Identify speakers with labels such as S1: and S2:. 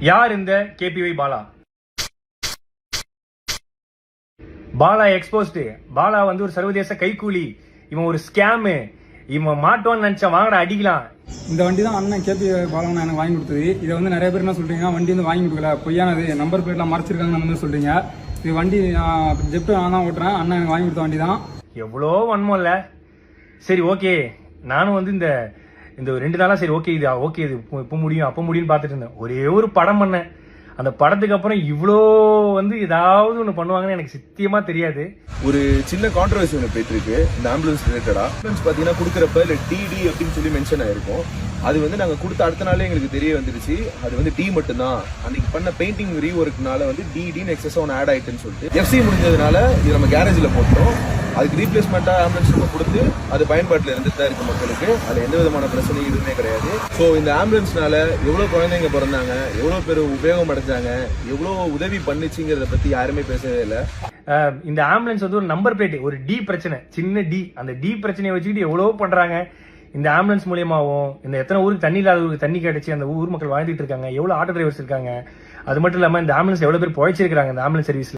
S1: யார் இந்த KPY Bala? Bala exposed. Bala வந்து ஒரு சர்வதேச கைக்கூலி. இவன் ஒரு ஸ்கேமு. இவன் மாட்டோன்னு நினைச்சா வாங்கடா அடிக்கலாம்.
S2: இந்த வண்டி தான் அண்ணன் கேபி பாலவன் எனக்கு வாங்கி கொடுத்தது. இதை வந்து நிறைய பேர் என்ன சொல்றீங்க, வண்டி வந்து வாங்கி கொடுக்கல, பொய்யானது, நம்பர் பிளேட்லாம் மறைச்சிருக்காங்கன்னு வந்து சொல்றீங்க. இது வண்டி ஜெப்ட் நான் தான் ஓட்டுறேன், அண்ணன் எனக்கு வாங்கி கொடுத்த வண்டி தான்.
S1: எவ்வளோ வன்மம் இல்ல. சரி ஓகே, நானும் வந்து இந்த 2 நாளா சரி ஓகே இது ஓகே இது இப்போ முடியும் அப்போ முடியும்னு பார்த்துட்டு இருந்தேன். ஒரே ஒரு படம் பண்ணேன். அந்த படத்துக்கு அப்புறம் இவ்வளோ வந்து ஏதாவது ஒன்று பண்ணுவாங்கன்னு எனக்கு சத்தியமா தெரியாது.
S3: ஒரு சின்ன கான்ட்ரவர்சி ஒன்று போயிட்டு இருக்கு இந்த ஆம்புலன்ஸ் ரிலேட்டடா. ஆம்புலன்ஸ் பார்த்தீங்கன்னா கொடுக்குறப்ப இல்லை டிடி அப்படின்னு சொல்லி மென்ஷன் ஆயிருக்கும். அது வந்து நாங்கள் கொடுத்த அடுத்த நாளே எங்களுக்கு தெரிய வந்துருச்சு அது வந்து டி மட்டும்தான். அன்னைக்கு பண்ண பெயிண்டிங் ரீஒர்க்னால வந்து டிடின்னு எக்ஸஸாக ஒன்று ஆட் ஆயிட்டுன்னு சொல்லிட்டு எஃப்சி முடிஞ்சதுனால இது நம்ம கேரேஜில் போட்டோம். அதுக்கு ரீப்ளேஸ்மெண்ட்டாக ஆம்புலன்ஸ் நம்ம கொடுத்து அது பயன்பாட்டில் இருந்துட்டு தான் இருக்கு மக்களுக்கு. அதில் எந்த விதமான பிரச்சனையும் எதுவுமே கிடையாது. ஸோ இந்த ஆம்புலன்ஸ்னால எவ்வளோ குழந்தைங்க பிறந்தாங்க, எவ்வளோ பேர் உபயோகம் அடைஞ்சாங்க, எவ்வளோ உதவி பண்ணுச்சுங்கிறத பற்றி யாருமே பேசவே இல்லை.
S1: இந்த ஆம்புலன்ஸ் வந்து ஒரு நம்பர் பிளேட், ஒரு டி பிரச்சனை, சின்ன டி, அந்த டி பிரச்சனையை வச்சுக்கிட்டு எவ்வளோ பண்றாங்க. இந்த ஆம்புலன்ஸ் மூலியமாவும் இந்த எத்தனை ஊருக்கு தண்ணி இல்லாத ஊருக்கு தண்ணி கிடைச்சி அந்த ஊர் மக்கள் வாழ்ந்துட்டு இருக்காங்க, எவ்வளவு ஆட்டோ டிரைவர்ஸ் இருக்காங்க. அது மட்டும் இல்லாம இந்த ஆம்புலன்ஸ் எவ்வளவு பேர் பொழைச்சிருக்காங்க இந்த ஆம்புலன்ஸ் சர்வீஸ்ல.